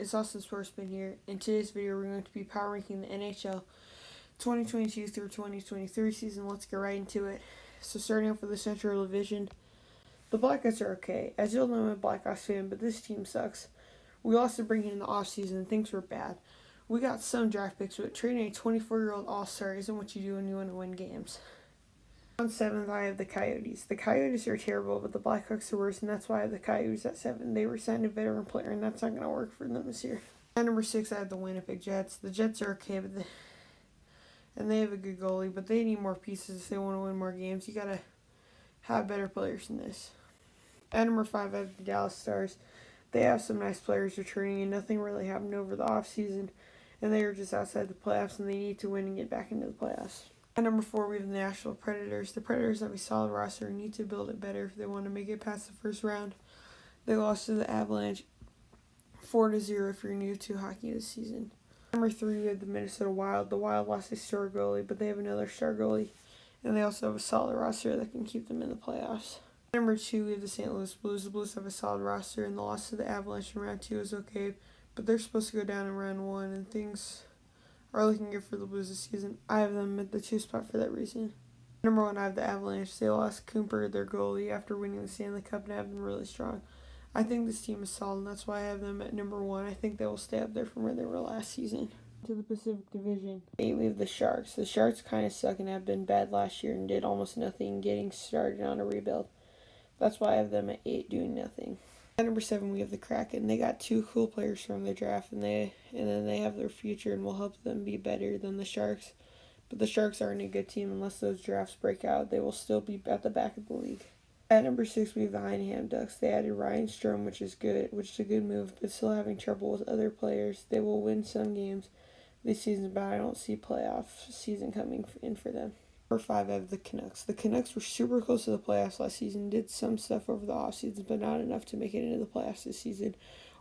it's Austin Sportsman here. In today's video, we're going to be power ranking the NHL 2022 through 2023 season. Let's get right into it. So starting off with the Central Division, the Blackhawks are okay. As you'll know, I'm a Blackhawks fan, but this team sucks. We lost to bring in the offseason, and things were bad. We got some draft picks, but trading a 24-year-old all-star isn't what you do when you want to win games. On 7th, I have the Coyotes. The Coyotes are terrible, but the Blackhawks are worse, and that's why I have the Coyotes at 7. They signed a veteran player, and that's not going to work for them this year. At number 6, I have the Winnipeg Jets. The Jets are okay, and they have a good goalie, but they need more pieces if they want to win more games. You got to have better players than this. At number 5, I have the Dallas Stars. They have some nice players returning, and nothing really happened over the offseason, and they are just outside the playoffs, and they need to win and get back into the playoffs. At number 4, we have the Nashville Predators. The Predators have a solid roster and need to build it better if they want to make it past the first round. They lost to the Avalanche 4-0 if you're new to hockey this season. At number 3, we have the Minnesota Wild. The Wild lost a star goalie, but they have another star goalie, and they also have a solid roster that can keep them in the playoffs. At number 2, we have the St. Louis Blues. The Blues have a solid roster, and the loss to the Avalanche in round 2 is okay, but they're supposed to go down in round 1, and things are looking good for the Blues this season. I have them at the 2 spot for that reason. Number 1, I have the Avalanche. They lost Cooper, their goalie, after winning the Stanley Cup, and have been really strong. I think this team is solid, and that's why I have them at number 1. I think they will stay up there from where they were last season. To the Pacific Division, 8, we have the Sharks. The Sharks kind of suck and have been bad last year and did almost nothing getting started on a rebuild. That's why I have them at 8 doing nothing. At number 7, we have the Kraken. They got 2 cool players from their draft, and then they have their future and will help them be better than the Sharks. But the Sharks aren't a good team unless those drafts break out. They will still be at the back of the league. At number 6, we have the Heineken Ducks. They added Ryan Strome, which is a good move, but still having trouble with other players. They will win some games this season, but I don't see playoff season coming in for them. Number 5, I have the Canucks. The Canucks were super close to the playoffs last season, did some stuff over the offseason, but not enough to make it into the playoffs this season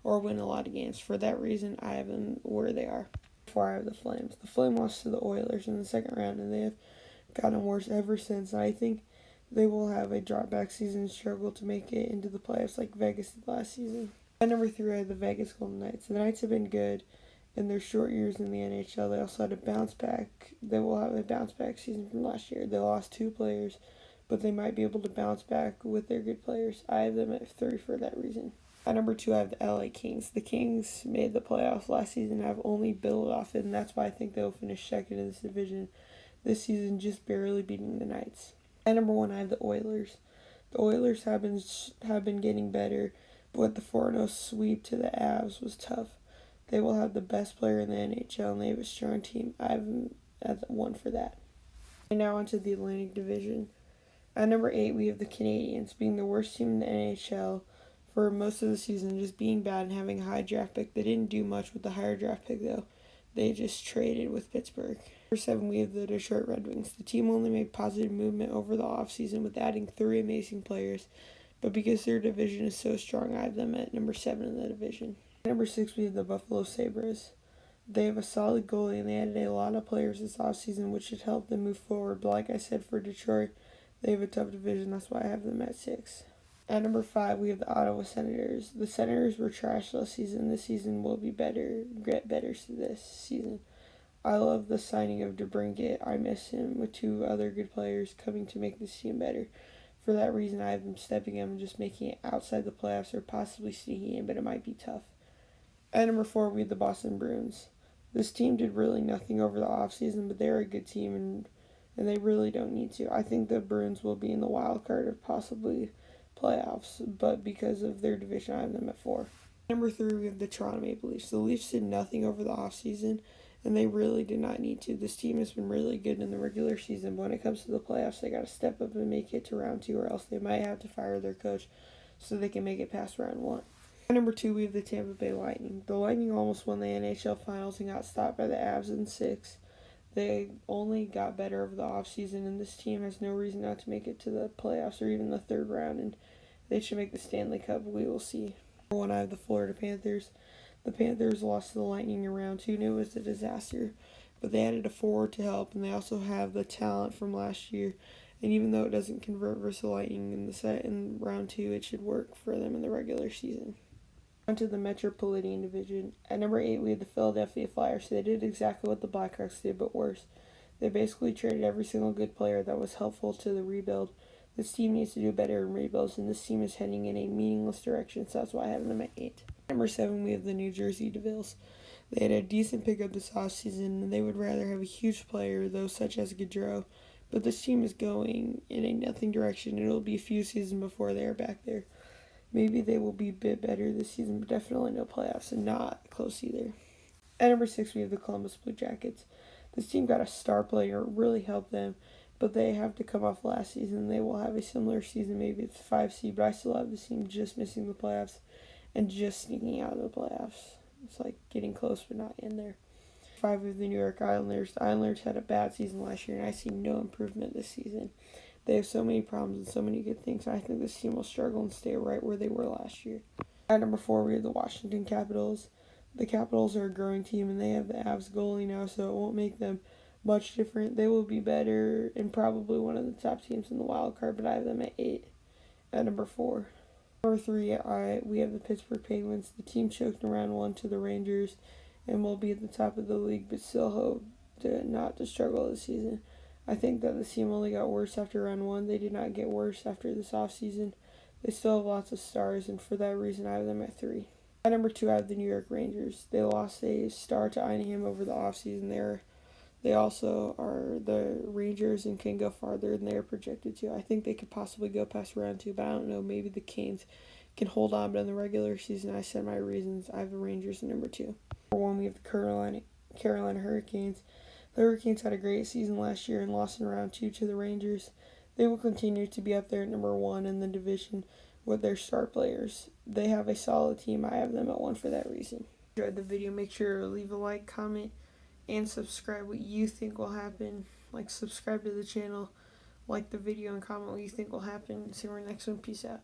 or win a lot of games. For that reason, I have them where they are. Before I have the Flames. The Flames lost to the Oilers in the second round, and they have gotten worse ever since. I think they will have a drop-back season and struggle to make it into the playoffs like Vegas did last season. At number 3, I have the Vegas Golden Knights. The Knights have been good in their short years in the NHL. They also had a bounce back. They will have a bounce back season from last year. They lost 2 players, but they might be able to bounce back with their good players. I have them at 3 for that reason. At number 2, I have the LA Kings. The Kings made the playoffs last season and have only built off it, and that's why I think they'll finish second in this division this season, just barely beating the Knights. At number 1, I have the Oilers. The Oilers have been getting better, but the 4-0 sweep to the Avs was tough. They will have the best player in the NHL, and they have a strong team. I have them at 1 for that. And now onto the Atlantic Division. At number 8, we have the Canadiens, being the worst team in the NHL for most of the season, just being bad and having a high draft pick. They didn't do much with the higher draft pick, though. They just traded with Pittsburgh. Number 7, we have the Detroit Red Wings. The team only made positive movement over the offseason with adding 3 amazing players, but because their division is so strong, I have them at number 7 in the division. At number 6, we have the Buffalo Sabres. They have a solid goalie, and they added a lot of players this offseason, which should help them move forward. But like I said, for Detroit, they have a tough division. That's why I have them at 6. At number 5, we have the Ottawa Senators. The Senators were trash last season. This season will be better, get better this season. I love the signing of DeBrincat. I miss him with 2 other good players coming to make this team better. For that reason, I have them stepping up and just making it outside the playoffs or possibly sneaking in, but it might be tough. At number 4, we have the Boston Bruins. This team did really nothing over the offseason, but they're a good team, and they really don't need to. I think the Bruins will be in the wild card of possibly playoffs, but because of their division, I have them at 4. Number 3, we have the Toronto Maple Leafs. The Leafs did nothing over the offseason, and they really did not need to. This team has been really good in the regular season, but when it comes to the playoffs, they got to step up and make it to round 2, or else they might have to fire their coach so they can make it past round 1. At number 2, we have the Tampa Bay Lightning. The Lightning almost won the NHL Finals and got stopped by the Avs in 6. They only got better over the offseason, and this team has no reason not to make it to the playoffs or even the 3rd round, and they should make the Stanley Cup. We will see. Number 1, I have the Florida Panthers. The Panthers lost to the Lightning in round 2, and it was a disaster, but they added a forward to help, and they also have the talent from last year. And even though it doesn't convert versus the Lightning in round 2, it should work for them in the regular season. On to the Metropolitan Division. At number 8, we have the Philadelphia Flyers. They did exactly what the Blackhawks did, but worse. They basically traded every single good player that was helpful to the rebuild. This team needs to do better in rebuilds, and this team is heading in a meaningless direction, so that's why I have them at 8. Number 7, we have the New Jersey Devils. They had a decent pickup this offseason, and they would rather have a huge player, though, such as Gaudreau. But this team is going in a nothing direction, and it'll be a few seasons before they are back there. Maybe they will be a bit better this season, but definitely no playoffs, and not close either. At number 6, we have the Columbus Blue Jackets. This team got a star player, it really helped them, but they have to come off last season. They will have a similar season, maybe it's 5 seed, but I still have this team just missing the playoffs and just sneaking out of the playoffs. It's like getting close, but not in there. 5 of the New York Islanders. The Islanders had a bad season last year, and I see no improvement this season. They have so many problems and so many good things. I think this team will struggle and stay right where they were last year. At number 4, we have the Washington Capitals. The Capitals are a growing team, and they have the Avs goalie now, so it won't make them much different. They will be better and probably one of the top teams in the wild card, but I have them at 8. At number 4. Number 3, we have the Pittsburgh Penguins. The team choked in round 1 to the Rangers and will be at the top of the league, but still hope not to struggle this season. I think that the team only got worse after round 1. They did not get worse after this offseason. They still have lots of stars, and for that reason, I have them at 3. At number 2, I have the New York Rangers. They lost a star to Einham over the offseason. They also are the Rangers and can go farther than they are projected to. I think they could possibly go past round 2, but I don't know. Maybe the Canes can hold on, but in the regular season, I said my reasons. I have the Rangers at number 2. Number 1, we have the Carolina Hurricanes. The Hurricanes had a great season last year and lost in round 2 to the Rangers. They will continue to be up there at number 1 in the division with their star players. They have a solid team. I have them at 1 for that reason. If you enjoyed the video, make sure to leave a like, comment, and subscribe what you think will happen. Like, subscribe to the channel, like the video, and comment what you think will happen. See you in the next one. Peace out.